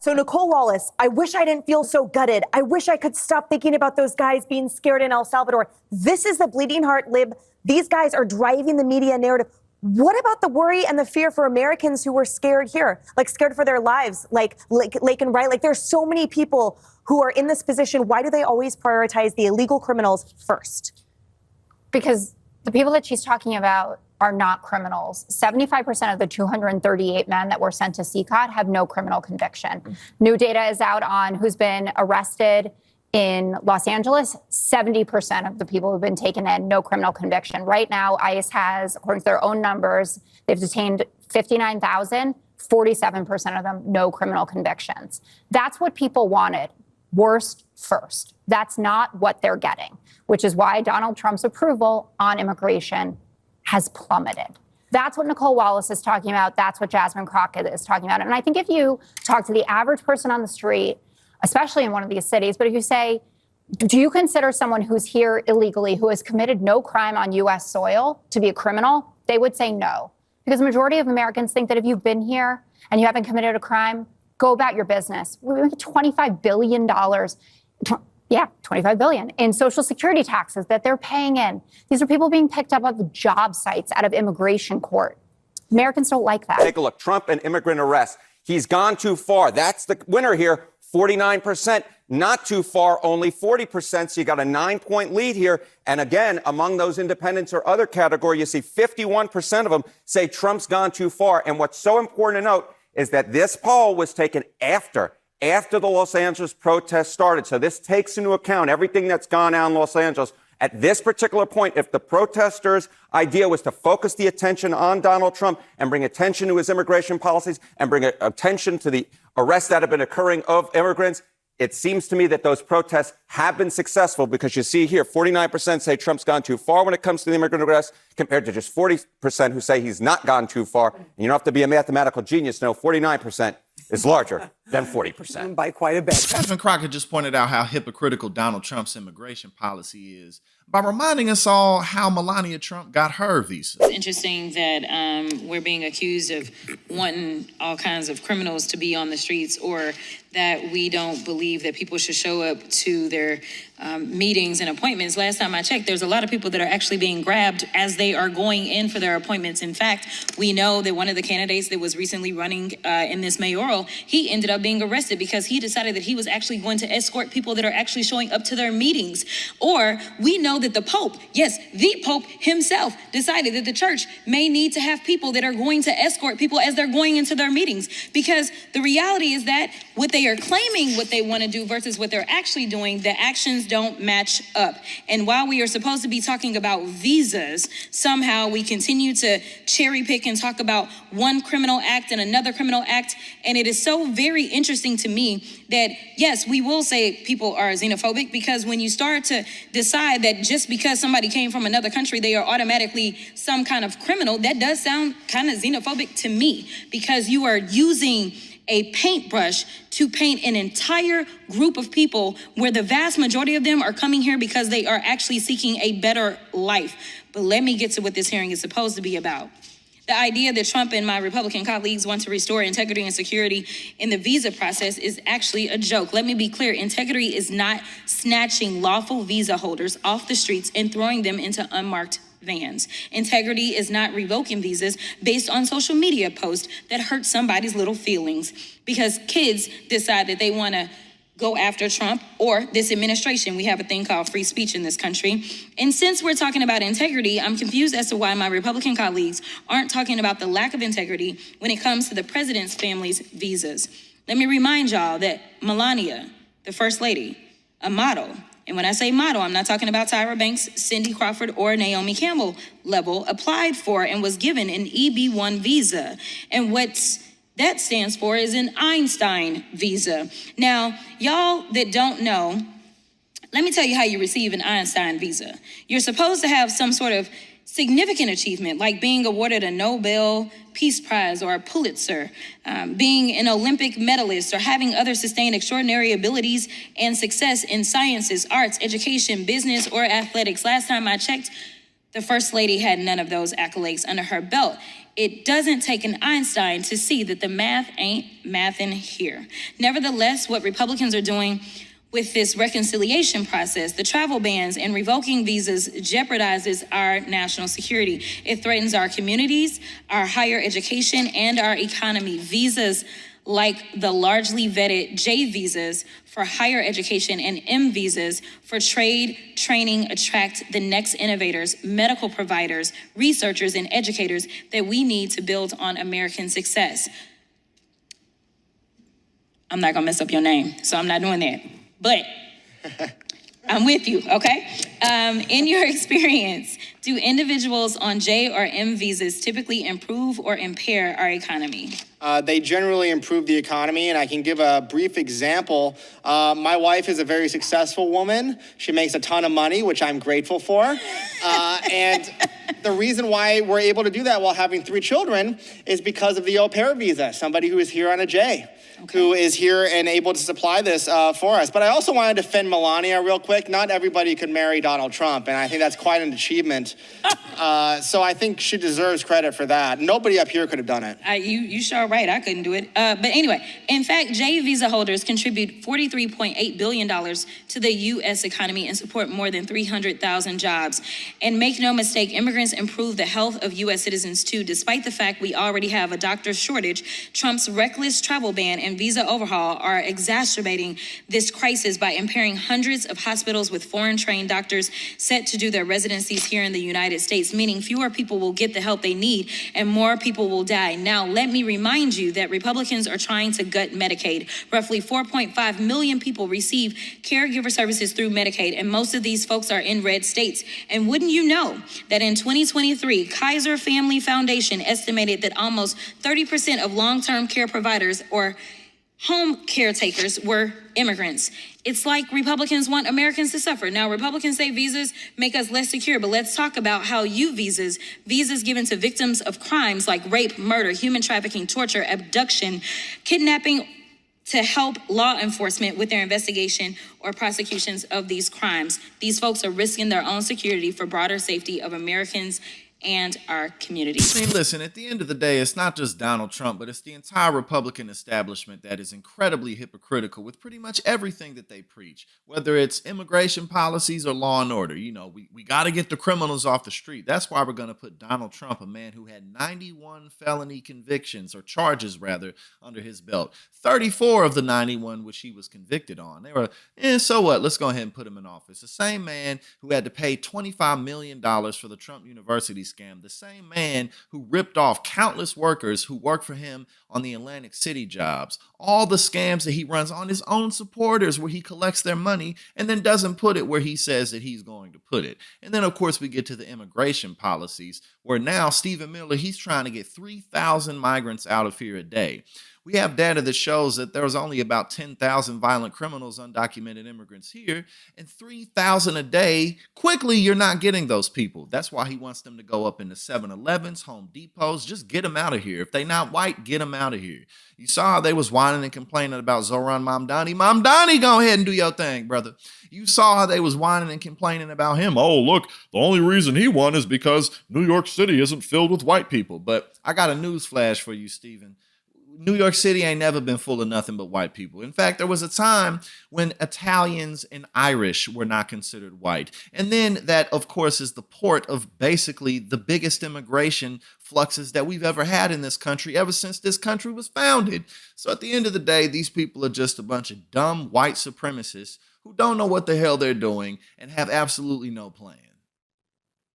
So Nicole Wallace, I wish I didn't feel so gutted. I wish I could stop thinking about those guys being scared in El Salvador. This is the bleeding heart lib. These guys are driving the media narrative. What about the worry and the fear for Americans who were scared here, like scared for their lives, like Lake and Wright? Like there's so many people who are in this position. Why do they always prioritize the illegal criminals first? Because the people that she's talking about are not criminals. 75% of the 238 men that were sent to CCOT have no criminal conviction. New data is out on who's been arrested in Los Angeles. 70% of the people who've been taken in, no criminal conviction. Right now, ICE has, according to their own numbers, they've detained 59,000, 47% of them, no criminal convictions. That's what people wanted. Worst first. That's not what they're getting, which is why Donald Trump's approval on immigration has plummeted. That's what Nicole Wallace is talking about. That's what Jasmine Crockett is talking about. And I think if you talk to the average person on the street, especially in one of these cities, but if you say, do you consider someone who's here illegally, who has committed no crime on U.S. soil to be a criminal? They would say no. Because the majority of Americans think that if you've been here and you haven't committed a crime, go about your business. We make $25 billion. $25 billion in Social Security taxes that they're paying in. These are people being picked up of job sites out of immigration court. Americans don't like that. Take a look. Trump and immigrant arrests. He's gone too far. That's the winner here. 49%. Not too far, only 40%. So you got a 9-point lead here. And again, among those independents or other category, you see 51% of them say Trump's gone too far. And what's so important to note is that this poll was taken after the Los Angeles protests started. So this takes into account everything that's gone on in Los Angeles. At this particular point, if the protesters' idea was to focus the attention on Donald Trump and bring attention to his immigration policies and bring attention to the arrests that have been occurring of immigrants, it seems to me that those protests have been successful because you see here, 49% say Trump's gone too far when it comes to the immigrant arrests compared to just 40% who say he's not gone too far. And you don't have to be a mathematical genius to know 49% is larger than 40%. By quite a bit. Jasmine Crockett just pointed out how hypocritical Donald Trump's immigration policy is by reminding us all how Melania Trump got her visa. It's interesting that we're being accused of wanting all kinds of criminals to be on the streets, or that we don't believe that people should show up to their meetings and appointments. Last time I checked, there's a lot of people that are actually being grabbed as they are going in for their appointments. In fact, we know that one of the candidates that was recently running in this mayoral, he ended up being arrested because he decided that he was actually going to escort people that are actually showing up to their meetings. Or we know that the Pope, yes, the Pope himself decided that the church may need to have people that are going to escort people as they're going into their meetings. Because the reality is that what they are claiming what they want to do versus what they're actually doing, the actions don't match up. And while we are supposed to be talking about visas, somehow we continue to cherry pick and talk about one criminal act and another criminal act. And it is so very interesting to me that, yes, we will say people are xenophobic, because when you start to decide that just because somebody came from another country, they are automatically some kind of criminal, that does sound kind of xenophobic to me, because you are using a paintbrush to paint an entire group of people where the vast majority of them are coming here because they are actually seeking a better life. But let me get to what this hearing is supposed to be about. The idea that Trump and my Republican colleagues want to restore integrity and security in the visa process is actually a joke. Let me be clear. Integrity is not snatching lawful visa holders off the streets and throwing them into unmarked vans. Integrity is not revoking visas based on social media posts that hurt somebody's little feelings because kids decide that they want to go after Trump or this administration. We have a thing called free speech in this country. And since we're talking about integrity, I'm confused as to why my Republican colleagues aren't talking about the lack of integrity when it comes to the president's family's visas. Let me remind y'all that Melania, the first lady, a model, and when I say model, I'm not talking about Tyra Banks, Cindy Crawford, or Naomi Campbell level, applied for and was given an EB-1 visa. And what that stands for is an Einstein visa. Now, y'all that don't know, let me tell you how you receive an Einstein visa. You're supposed to have some sort of significant achievement, like being awarded a Nobel Peace Prize or a Pulitzer, being an Olympic medalist, or having other sustained extraordinary abilities and success in sciences, arts, education, business, or athletics. Last time I checked, the First Lady had none of those accolades under her belt. it doesn't take an Einstein to see that the math ain't mathin' here. Nevertheless, what Republicans are doing with this reconciliation process, the travel bans and revoking visas jeopardizes our national security. It threatens our communities, our higher education, and our economy. Visas like the largely vetted J visas for higher education and M visas for trade, training, attract the next innovators, medical providers, researchers, and educators that we need to build on American success. I'm not gonna mess up your name, so I'm not doing that. But I'm with you, okay? In your experience, do individuals on J or M visas typically improve or impair our economy? They generally improve the economy, and I can give a brief example. My wife is a very successful woman. She makes a ton of money, which I'm grateful for. And the reason why we're able to do that while having 3 children is because of the au pair visa, somebody who is here on a J. Okay. Who is here and able to supply this for us. But I also want to defend Melania real quick. Not everybody could marry Donald Trump, and I think that's quite an achievement. So I think she deserves credit for that. Nobody up here could have done it. You sure right, I couldn't do it. But anyway, in fact, J visa holders contribute $43.8 billion to the U.S. economy and support more than 300,000 jobs. And make no mistake, immigrants improve the health of U.S. citizens too, despite the fact we already have a doctor shortage. Trump's reckless travel ban and visa overhaul are exacerbating this crisis by impairing hundreds of hospitals with foreign-trained doctors set to do their residencies here in the United States, meaning fewer people will get the help they need and more people will die. Now, let me remind you that Republicans are trying to gut Medicaid. Roughly 4.5 million people receive caregiver services through Medicaid, and most of these folks are in red states. And wouldn't you know that in 2023, Kaiser Family Foundation estimated that almost 30% of long-term care providers or home caretakers were immigrants. It's like Republicans want Americans to suffer. Now, Republicans say visas make us less secure, but let's talk about how visas given to victims of crimes like rape, murder, human trafficking, torture, abduction, kidnapping, to help law enforcement with their investigation or prosecutions of these crimes. These folks are risking their own security for broader safety of Americans and our communities. I mean, listen, at the end of the day, it's not just Donald Trump, but it's the entire Republican establishment that is incredibly hypocritical with pretty much everything that they preach, whether it's immigration policies or law and order. You know, we got to get the criminals off the street. That's why we're going to put Donald Trump, a man who had 91 felony convictions, or charges rather, under his belt. 34 of the 91 which he was convicted on. They were, so what? Let's go ahead and put him in office. The same man who had to pay $25 million for the Trump University scam, the same man who ripped off countless workers who work for him on the Atlantic City jobs, all the scams that he runs on his own supporters where he collects their money and then doesn't put it where he says that he's going to put it. And then, of course, we get to the immigration policies where now Stephen Miller, he's trying to get 3,000 migrants out of here a day. We have data that shows that there was only about 10,000 violent criminals, undocumented immigrants here, and 3,000 a day. Quickly, you're not getting those people. That's why he wants them to go up into 7-Elevens, Home Depots. Just get them out of here. If they're not white, get them out of here. You saw how they was whining and complaining about Zohran Mamdani. Mamdani, go ahead and do your thing, brother. You saw how they was whining and complaining about him. Oh, look, the only reason he won is because New York City isn't filled with white people. But I got a news flash for you, Stephen. New York City ain't never been full of nothing but white people. In fact, there was a time when Italians and Irish were not considered white. And then that, of course, is the port of basically the biggest immigration fluxes that we've ever had in this country ever since this country was founded. So at the end of the day, these people are just a bunch of dumb white supremacists who don't know what the hell they're doing and have absolutely no plan.